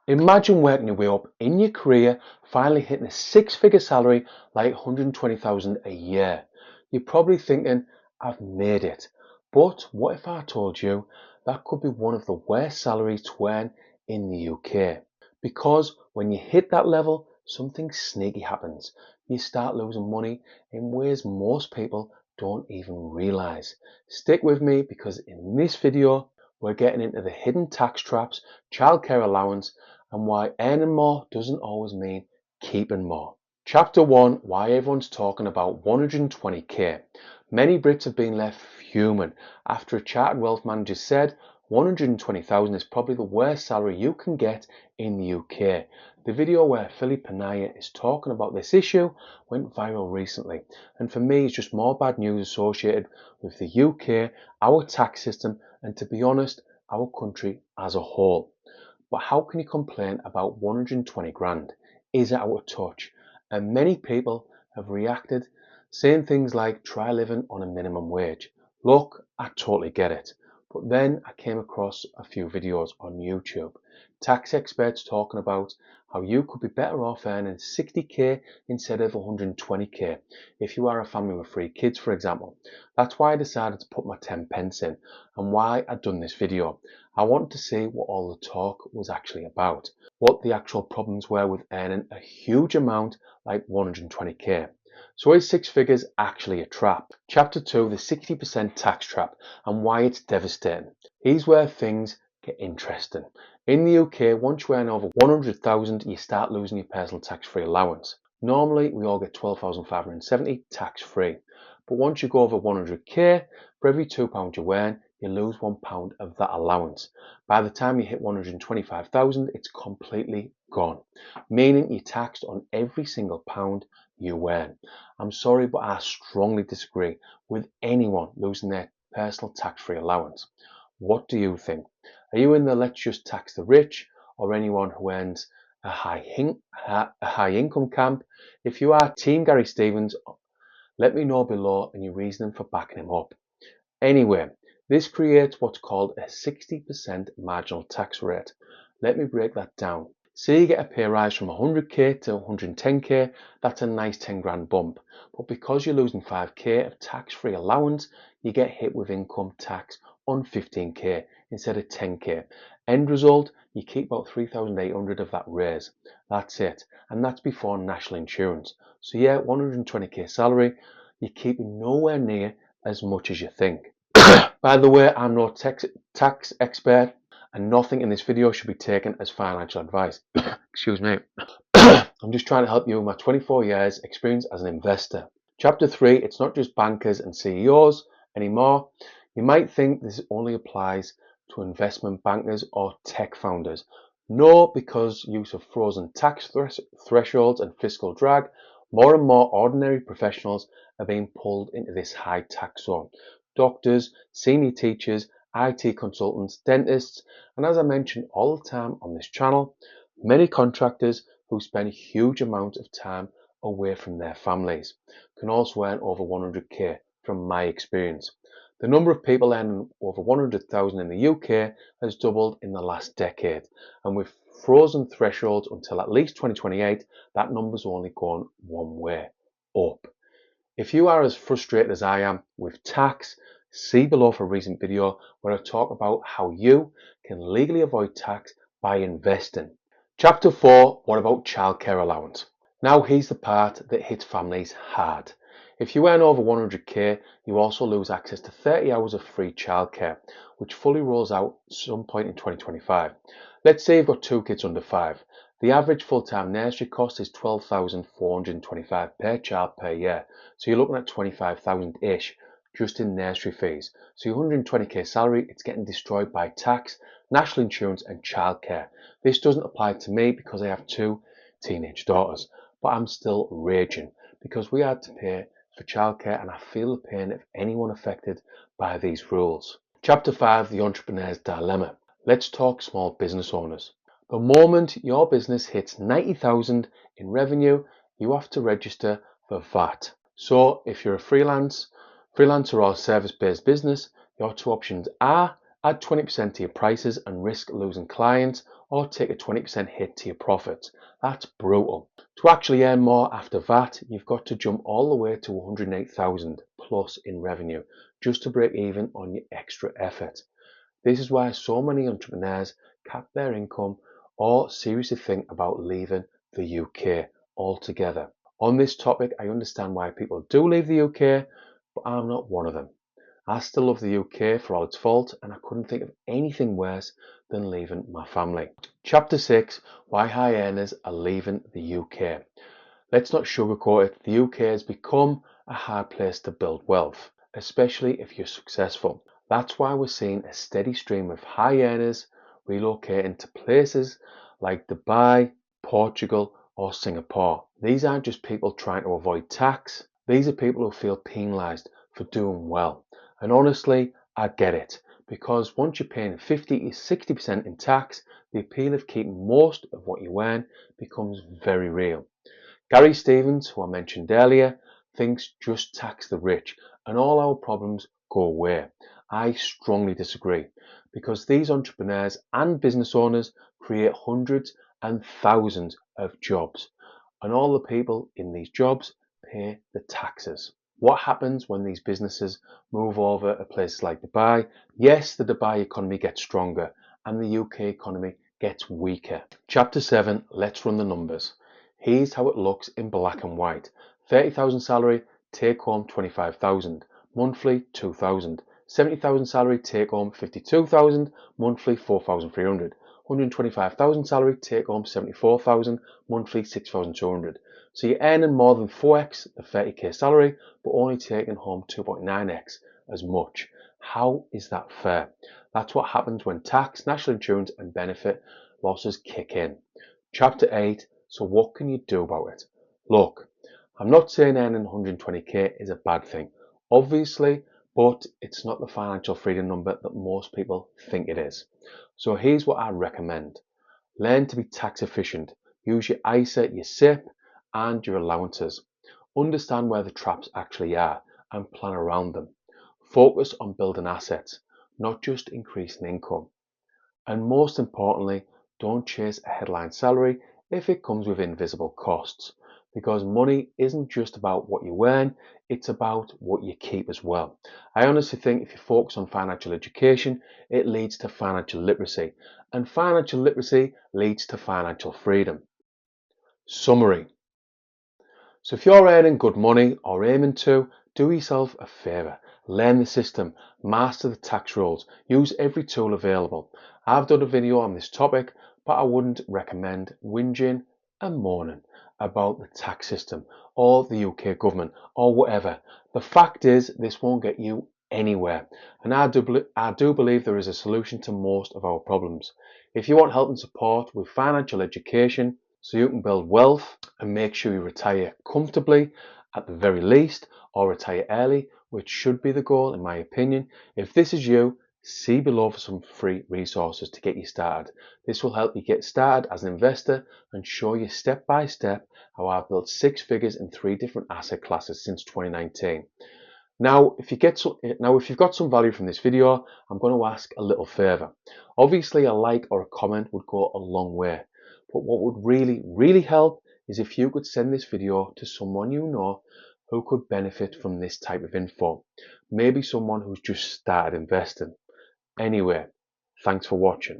Imagine working your way up in your career, finally hitting a six-figure salary like 120,000 a year. You're probably thinking, I've made it. But what if I told you that could be one of the worst salaries to earn in the UK? Because when you hit that level, something sneaky happens. You start losing money in ways most people don't even realize. Stick with me because in this video, we're getting into the hidden tax traps, childcare allowance, and why earning more doesn't always mean keeping more. Chapter 1, why everyone's talking about 120k. Many Brits have been left fuming after a chartered wealth manager said 120,000 is probably the worst salary you can get in the UK. The video where Philip Panaya is talking about this issue went viral recently, and for me it's just more bad news associated with the UK, our tax system, and to be honest, our country as a whole. But how can you complain about 120 grand? Is it out of touch? And many people have reacted saying things like try living on a minimum wage. Look, I totally get it. But then I came across a few videos on YouTube. Tax experts talking about how you could be better off earning 60k instead of 120k if you are a family with 3 kids, for example. That's why I decided to put my 10 pence in and why I'd done this video. I wanted to see what all the talk was actually about, what the actual problems were with earning a huge amount like 120k. So is six figures actually a trap? Chapter 2, the 60% tax trap and why it's devastating. Here's where things get interesting. In the UK, once you earn over 100,000, you start losing your personal tax-free allowance. Normally, we all get 12,570 tax-free. But once you go over 100k, for every £2 you earn, you lose £1 of that allowance. By the time you hit 125,000, it's completely gone, meaning you're taxed on every single pound you earn. I'm sorry, but I strongly disagree with anyone losing their personal tax-free allowance. What do you think? Are you in the let's just tax the rich or anyone who earns a high income camp? If you are Team Gary Stevens, let me know below and your reasoning for backing him up. Anyway, this creates what's called a 60% marginal tax rate. Let me break that down. Say you get a pay rise from 100k to 110k, that's a nice 10 grand bump. But because you're losing 5k of tax-free allowance, you get hit with income tax on 15k instead of 10k. End result, you keep about 3,800 of that raise. That's it. And that's before national insurance. So yeah, 120k salary, you're keeping nowhere near as much as you think. By the way, I'm no tax expert and nothing in this video should be taken as financial advice. Excuse me. I'm just trying to help you with my 24 years experience as an investor. Chapter 3, it's not just bankers and CEOs anymore. You might think this only applies to investment bankers or tech founders. No, because use of frozen tax thresholds and fiscal drag, more and more ordinary professionals are being pulled into this high tax zone. Doctors, senior teachers, IT consultants, dentists, and as I mention all the time on this channel, many contractors who spend huge amounts of time away from their families can also earn over 100k from my experience. The number of people earning over 100,000 in the UK has doubled in the last decade, and with frozen thresholds until at least 2028, that number's only gone one way, up. If you are as frustrated as I am with tax, see below for a recent video where I talk about how you can legally avoid tax by investing. Chapter 4, what about childcare allowance? Now here's the part that hits families hard. If you earn over 100k, you also lose access to 30 hours of free childcare, which fully rolls out some point in 2025. Let's say you've got 2 kids under 5. The average full-time nursery cost is £12,425 per child per year, so you're looking at 25,000-ish just in nursery fees. So your 120k salary, it's getting destroyed by tax, national insurance and childcare. This doesn't apply to me because I have 2 teenage daughters, but I'm still raging because we had to pay for childcare and I feel the pain of anyone affected by these rules. Chapter 5, the entrepreneur's dilemma. Let's talk small business owners. The moment your business hits 90,000 in revenue, you have to register for VAT. So if you're a freelancer or service-based business, your 2 options are add 20% to your prices and risk losing clients, or take a 20% hit to your profits. That's brutal. To actually earn more after that, you've got to jump all the way to 108,000 plus in revenue just to break even on your extra effort. This is why so many entrepreneurs cap their income or seriously think about leaving the UK altogether. On this topic, I understand why people do leave the UK, but I'm not one of them. I still love the UK for all its faults, and I couldn't think of anything worse than leaving my family. Chapter 6, Why High Earners Are Leaving the UK. Let's not sugarcoat it, the UK has become a hard place to build wealth, especially if you're successful. That's why we're seeing a steady stream of high earners relocating to places like Dubai, Portugal, or Singapore. These aren't just people trying to avoid tax, these are people who feel penalised for doing well. And honestly, I get it, because once you're paying 50 to 60% in tax, the appeal of keeping most of what you earn becomes very real. Gary Stevens, who I mentioned earlier, thinks just tax the rich and all our problems go away. I strongly disagree, because these entrepreneurs and business owners create hundreds and thousands of jobs, and all the people in these jobs pay the taxes. What happens when these businesses move over to places like Dubai? Yes, the Dubai economy gets stronger and the UK economy gets weaker. Chapter 7, let's run the numbers. Here's how it looks in black and white. 30,000 salary, take home 25,000, monthly 2,000. 70,000 salary, take home 52,000, monthly 4,300. 125,000 salary, take home 74,000, monthly 6,200. So you're earning more than 4x the 30k salary, but only taking home 2.9x as much. How is that fair? That's what happens when tax, national insurance and benefit losses kick in. Chapter 8, so what can you do about it? Look, I'm not saying earning 120k is a bad thing, obviously, but it's not the financial freedom number that most people think it is. So here's what I recommend. Learn to be tax efficient. Use your ISA, your SIP and your allowances. Understand where the traps actually are and plan around them. Focus on building assets, not just increasing income. And most importantly, don't chase a headline salary if it comes with invisible costs, because money isn't just about what you earn, it's about what you keep as well. I honestly think if you focus on financial education, it leads to financial literacy, and financial literacy leads to financial freedom. Summary. So if you're earning good money or aiming to, do yourself a favour. Learn the system, master the tax rules, use every tool available. I've done a video on this topic, but I wouldn't recommend whinging and moaning about the tax system or the UK government or whatever. The fact is, this won't get you anywhere, and I do believe there is a solution to most of our problems. If you want help and support with financial education, so you can build wealth and make sure you retire comfortably at the very least, or retire early, which should be the goal in my opinion. If this is you, see below for some free resources to get you started. This will help you get started as an investor and show you step by step how I've built 6 figures in 3 different asset classes since 2019. Now, if you've got some value from this video, I'm going to ask a little favour. Obviously, a like or a comment would go a long way. But what would really help is if you could send this video to someone you know who could benefit from this type of info. Maybe someone who's just started investing. Anyway, thanks for watching.